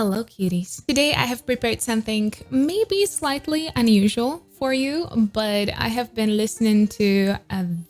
Hello cuties. Today I have prepared something maybe slightly unusual for you, but I have been listening to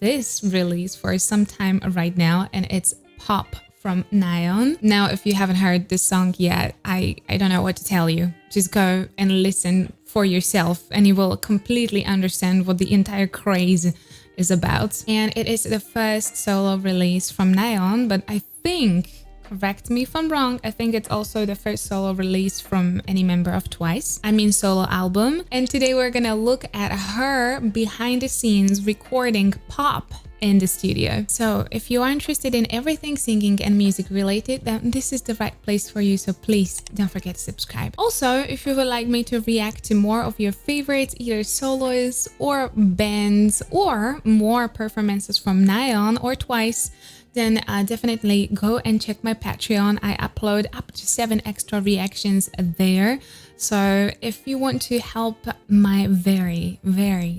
this release for some time right now, and it's Pop from NAYEON. Now, if you haven't heard this song yet, I don't know what to tell you. Just go and listen for yourself and you will completely understand what the entire craze is about. And it is the first solo release from NAYEON, but I think, correct me if I'm wrong, I think it's also the first solo release from any member of TWICE. I mean solo album. And today we're gonna look at her behind the scenes recording Pop in the studio. So if you are interested in everything singing and music related, then this is the right place for you, so please don't forget to subscribe. Also, if you would like me to react to more of your favorites, either solos or bands or more performances from NAYEON or TWICE, then definitely go and check my Patreon. I upload up to 7 extra reactions there. So if you want to help my very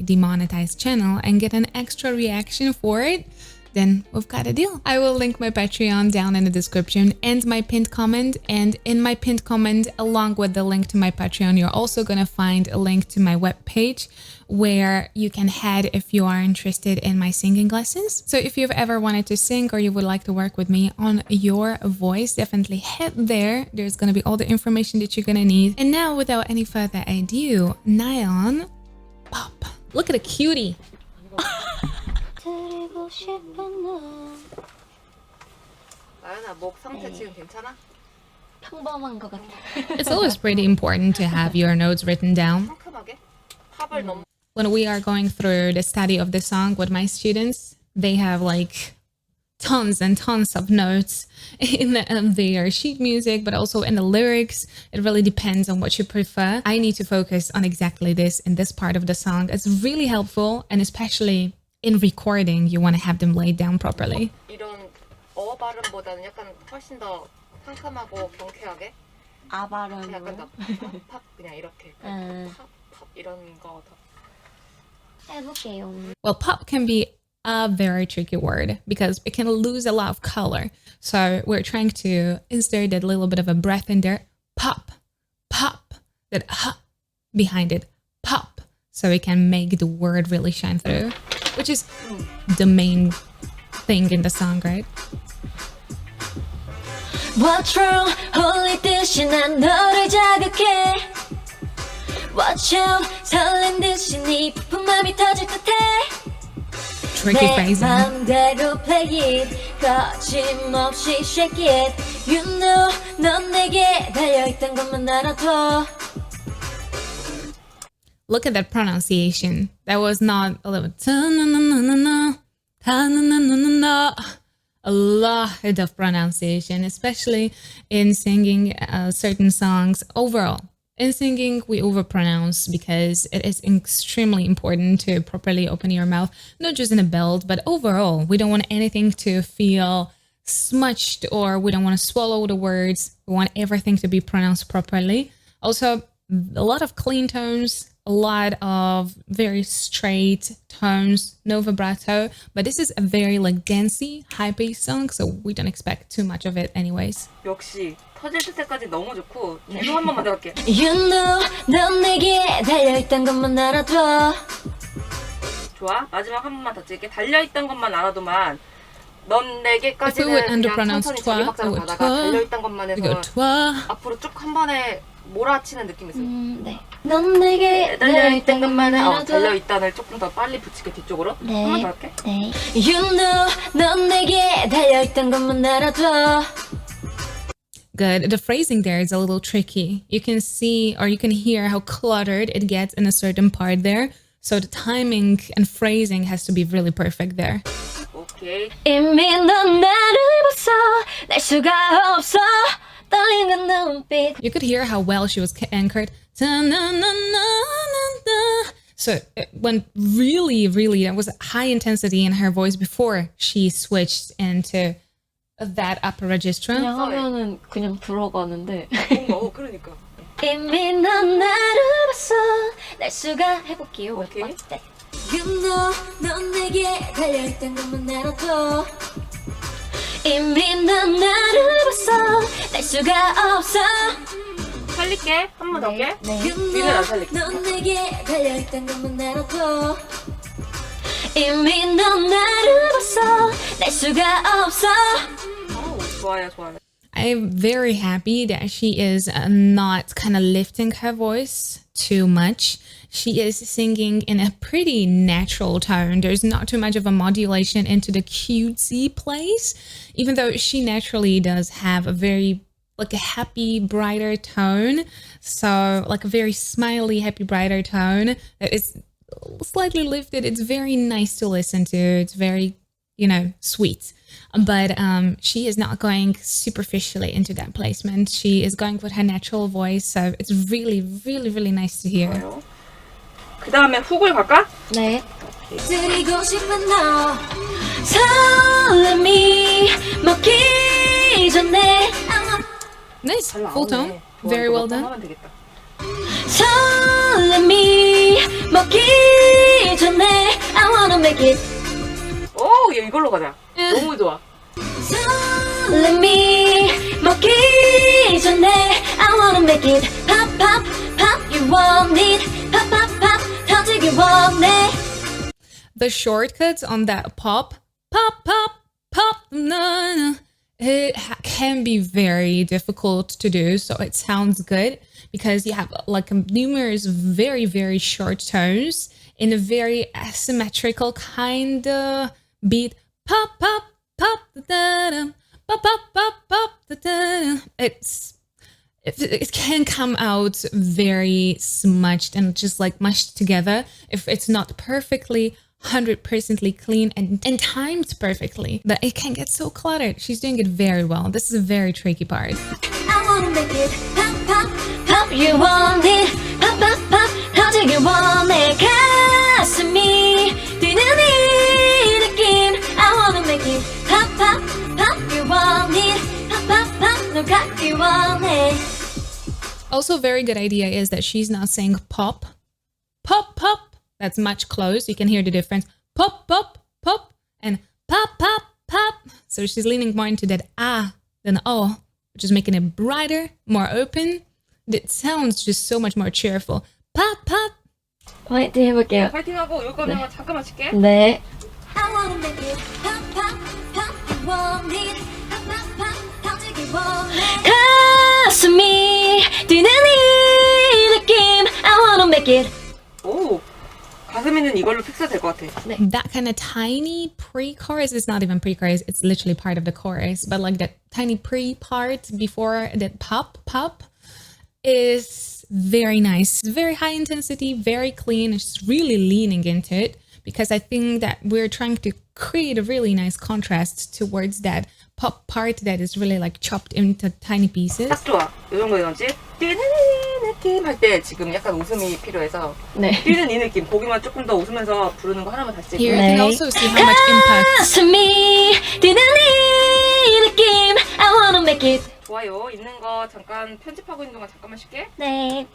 demonetized channel and get an extra reaction for it, then we've got a deal. I will link my Patreon down in the description and my pinned comment. And in my pinned comment, along with the link to my Patreon, you're also gonna find a link to my webpage where you can head if you are interested in my singing lessons. So if you've ever wanted to sing or you would like to work with me on your voice, definitely head there. There's gonna be all the information that you're gonna need. And now, without any further ado, NAYEON, Pop. Look at a cutie. It's always pretty important to have your notes written down. When we are going through the study of the song with my students, they have like tons and tons of notes in their sheet music, but also in the lyrics. It really depends on what you prefer. I need to focus on exactly this in this part of the song. It's really helpful, and especially in recording, you want to have them laid down properly. 이런 어 발음보다는 약간 훨씬 더 상큼하고 경쾌하게 아 발음으로 약간 더 팝 그냥 이렇게 팝 이런 거 더 해볼게요. Well, pop can be a very tricky word because it can lose a lot of color. So we're trying to insert a little bit of a breath in there. Pop, pop, that behind it, pop. So we can make the word really shine through, which is the main thing in the song, right? What's wrong? 홀리 듯이 난 너를 자극해. Watch out, 설렌 듯이 네 부푼 맘이 터질 듯해. Tricky phrasing. 내 맘대로 play it, 거침없이 shake it. You know, 넌 내게 달려있던 것만 알아둬. Look at that pronunciation. That was not a little ta-na-na-na-na-na, ta-na-na-na-na-na. A lot of pronunciation, especially in singing certain songs. Overall, in singing, we overpronounce because it is extremely important to properly open your mouth, not just in a belt, but overall. We don't want anything to feel smudged, or we don't want to swallow the words. We want everything to be pronounced properly. Also, a lot of clean tones, a lot of very straight tones, no vibrato, but this is a very like dancey, high-paced song, so we don't expect too much of it anyways. 역시 터질 때까지 너무 좋고 계속 한 번만 더 할게. You know, 넌 내게 달려있던 것만 알아둬. 좋아, 마지막 한 번만 더 찍게. 달려있던 것만 알아도만 넌 내게까지는 would 그냥 underpronounce 천천히 twa, 자기박자로 I 가다가 would 달려있던 것만 We go 해서 twa. 앞으로 쭉 한 번에 몰아치는 느낌이 있어요. 네. 넌 내게 달려있던 것만 알아둬. 달려있다를 조금 더 빨리 붙이게 뒤쪽으로. 네. 한 번 더 할게. 네. You know, 넌 내게 달려있던 것만 알아둬. Good. The phrasing there is a little tricky. You can see, or you can hear how cluttered it gets in a certain part there. So the timing and phrasing has to be really perfect there. 오케이. 이미 넌 나를 봤어. 날 수가 없어. 떨리는 눈빛. You could hear how well she was anchored. So it went really, there was high intensity in her voice before she switched into that upper register. 그냥 하면은 그냥 들어가는데. 그러니까. 이미 넌 나를 봤어. 날 수가 해볼게요. 오케이. You know, 넌 내게 달려있던 것만 알아둬. 이미 넌 나를 봤어. 날 수가 없어. 살릴게. 한 번 더 게. 뒤는 안 살릴게. 넌 내게 달려있던 것만 내놓고 이미 넌 나를 봤어 날 수가 없어. 좋아요, 좋아요. I'm very happy that she is not kind of lifting her voice too much. She is singing in a pretty natural tone. There's not too much of a modulation into the cutesy place, even though she naturally does have a very like a happy, brighter tone. So like a very smiley, happy, brighter tone. It's slightly lifted. It's very nice to listen to. It's very, you know, sweet. But she is not going superficially into that placement. She is going with her natural voice. So it's really, really, really nice to hear. 그 다음에 훅을 갈까? 네. 드리고 싶은 너 설렘이 먹기 전에 Nice, full tone. Very well done. 설렘이 먹기 전에 I wanna make it. 오, 얘 이걸로 가자. 너무 좋아. 설렘이 먹기 전에 I wanna make it. Pop pop pop you want it. Pop pop pop 터지기 원해. The shortcuts on that pop, pop, pop, pop, na, na, it can be very difficult to do. So it sounds good because you have like numerous very, very short tones in a very asymmetrical kind of beat. Pop, pop, pop, da, da, pop, pop, pop, pop, da, da. It can come out very smudged and just like mushed together if it's not perfectly 100% clean and timed perfectly. But it can get so cluttered. She's doing it very well. This is a very tricky part. I wanna make it. Pop pop pop you want it. Pop pop pop 터지기 원해. 가슴이 뛰는 이 느낌. I wanna make it. Pop pop pop you want it. Pop pop pop 너 갖기 원해. Also, very good idea is that she's not saying pop, pop, pop. That's much close. You can hear the difference. Pop, pop, pop, and pop, pop, pop. So she's leaning more into that ah than oh, which is making it brighter, more open. It sounds just so much more cheerful. Pop, pop. 화이팅 해볼게요. 파이팅하고 여기 가면 잠깐만 쉴게. 네. I wanna make it. Pop pop pop you want it. Pop pop pop 터지기 원해. 가슴이 뛰는 이 느낌. I wanna make it. 오, 가슴이는 이걸로 픽스 될 것 같아. That kind of tiny pre-chorus is not even pre-chorus. It's literally part of the chorus. But like that tiny pre-part before that pop, pop is very nice. It's very high intensity, very clean. It's really leaning into it because I think that we're trying to create a really nice contrast towards that pop part that is really like chopped into tiny pieces. 딱 좋아. 이 정도 에너지. 뛰는 이 느낌 할 때 지금 약간 웃음이 필요해서 네. 뛰는 이 느낌 보기만 조금 더 웃으면서 부르는 거 하나만 다시 Here 찍을게. you can also see how much impact. 가슴이 뛰는 이 느낌. I wanna make it. 좋아요. 있는 거 잠깐 편집하고 있는 동안 잠깐만 쉴게. 네.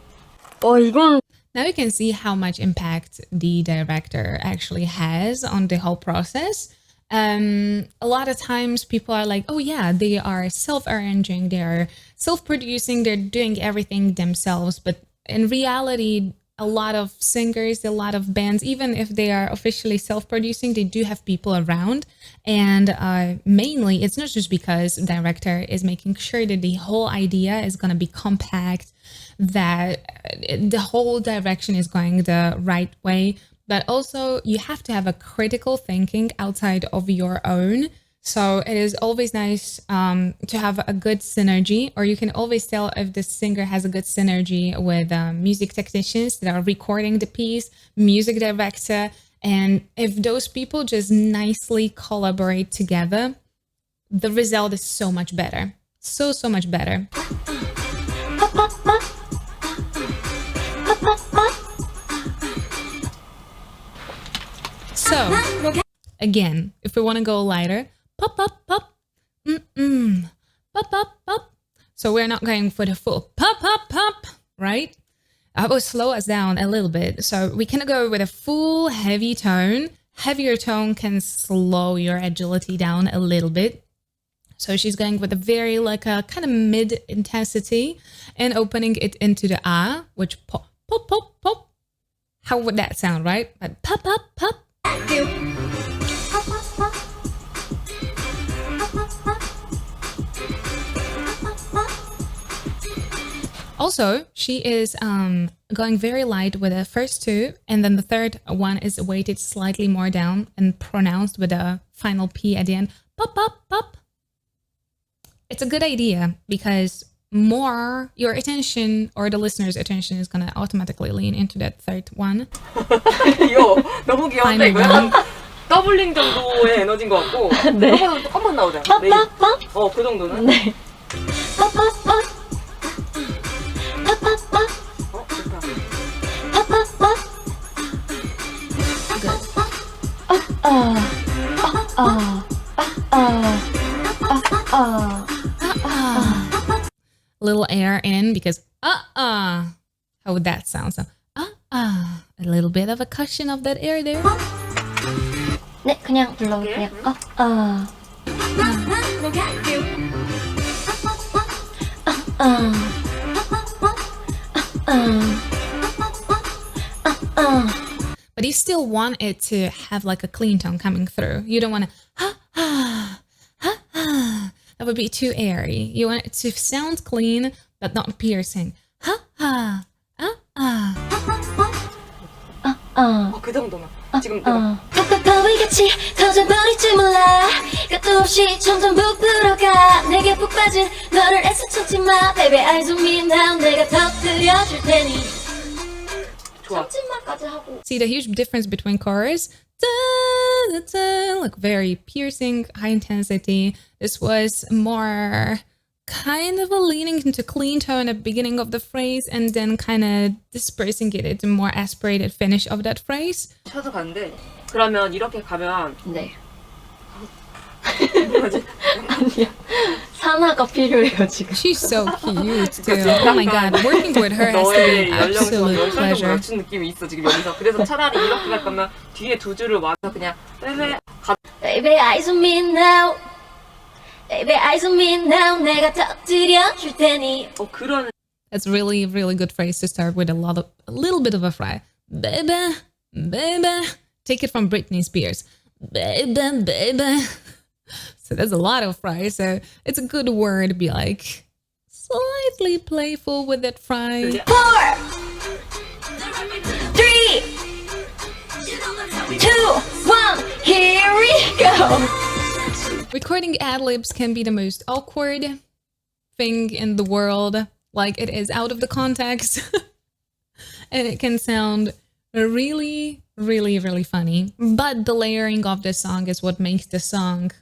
이건 Now you can see how much impact the director actually has on the whole process. A lot of times people are like, oh yeah, they are self-arranging, they're self-producing, they're doing everything themselves. But in reality, a lot of singers, a lot of bands, even if they are officially self-producing, they do have people around. And mainly, it's not just because the director is making sure that the whole idea is going to be compact, that the whole direction is going the right way. But also, you have to have a critical thinking outside of your own. So it is always nice to have a good synergy, or you can always tell if the singer has a good synergy with music technicians that are recording the piece, music director, and if those people just nicely collaborate together, the result is so much better. So much better. So, again, if we want to go lighter, pop, pop, pop, pop, pop, pop. So we're not going for the full pop, pop, pop, right? I will slow us down a little bit. So we can go with a full heavy tone. Heavier tone can slow your agility down a little bit. So she's going with a very like a kind of mid intensity and opening it into the ah, which pop, pop, pop, pop. How would that sound, right? Like pop, pop, pop. Also, she is going very light with the first two, and then the third one is weighted slightly more down and pronounced with a final P at the end. Pop, pop, pop. It's a good idea because more your attention or the listener's attention is going to automatically lean into that third one. 이거 너무 귀여운데 Final 이거야? one. 더블링 정도의 에너지인 것 같고 네. 이거보다 조금만 나오잖아. 네. 그 정도는? 네. Little air in because how would that sound? So a little bit of a cushion of that air there. 네, 그냥 불러볼게요. But you still want it to have like a clean tone coming through. You don't want to that would be too airy. You want it to sound clean but not piercing. 그 정도만. 지금 내가 바위같이 터져버릴지 몰라 끝도 없이 점점 부풀어가 내게 푹 빠진 너를 애써 찾지 마 Baby eyes on me now 내가 터뜨려줄 테니 좋아. 참지마까지 하고 See the huge difference between chorus? Like very piercing, high intensity. This was more kind of a leaning into clean tone at the beginning of the phrase and then kind of dispersing it into more aspirated finish of that phrase. 쳐서 가는데 그러면 이렇게 가면 네. 뭐지? 아니요. 산화가 필요해요, 지금. She's so cute too. Oh my god, working with her has to be 너의 an 연령層absolute 열살도 pleasure. 낮춘 느낌이 있어 지금 여기서. 그래서 차라리 이렇게 갈 거면 뒤에 두 줄을 와서 그냥 빼빼 가. Baby eyes on me now Baby eyes on me now 내가 터뜨려줄 테니 그런. That's really, really good phrase to start with a little bit of a fry. Baby, baby. Take it from Britney Spears. Baby, baby. So there's a lot of fry. So it's a good word to be like slightly playful with that fry. 4 3 2 1 Here we go Recording ad-libs can be the most awkward thing in the world. Like it is out of the context. And it can sound really, really, really funny. But the layering of the song is what makes the song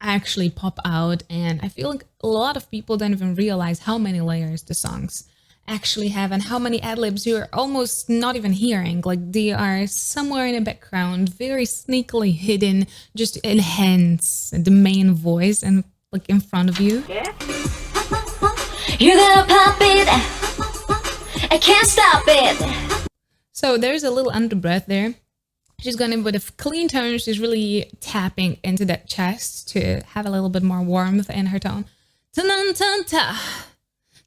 actually pop out. And I feel like a lot of people don't even realize how many layers the songs actually have and how many ad-libs you're almost not even hearing. Like they are somewhere in the background, very sneakily hidden, just to enhance the main voice and like in front of you. You gotta pop it I can't stop it So there's a little underbreath there. She's going in with a clean tone. She's really tapping into that chest to have a little bit more warmth in her tone. Ta-nan-tan-ta.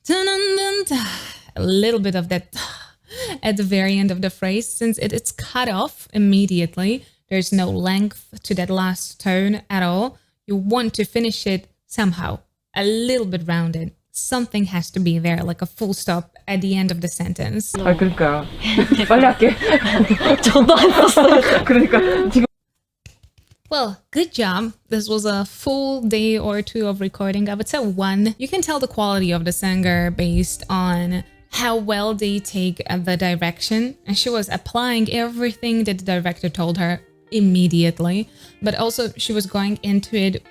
Ta-nan-tan-ta. A little bit of that at the very end of the phrase. Since it's cut off immediately, there's no length to that last tone at all. You want to finish it somehow, a little bit rounded. Something has to be there, like a full stop at the end of the sentence. 그러니까 빨리 할게. 저도 안 썼어요. 그러니까 지금. Well, good job. This was a full day or two of recording. I would say 1. You can tell the quality of the singer based on how well they take the direction. And she was applying everything that the director told her immediately. But also she was going into it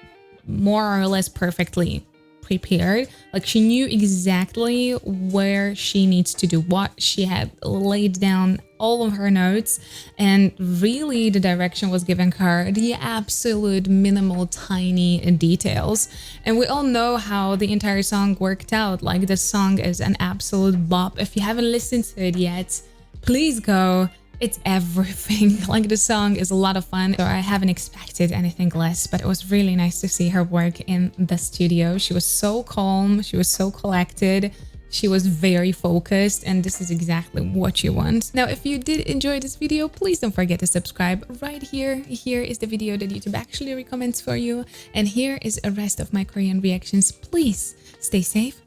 more or less perfectly prepared. Like she knew exactly where she needs to do what. She had laid down all of her notes and really the direction was giving her the absolute minimal tiny details. And we all know how the entire song worked out. Like the song is an absolute bop. If you haven't listened to it yet, please go It's everything. Like, the song is a lot of fun. So I haven't expected anything less, but it was really nice to see her work in the studio. She was so calm. She was so collected. She was very focused, and this is exactly what you want. Now, if you did enjoy this video, please don't forget to subscribe right here. Here is the video that YouTube actually recommends for you. And here is a rest of my Korean reactions. Please stay safe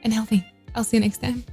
and healthy. I'll see you next time.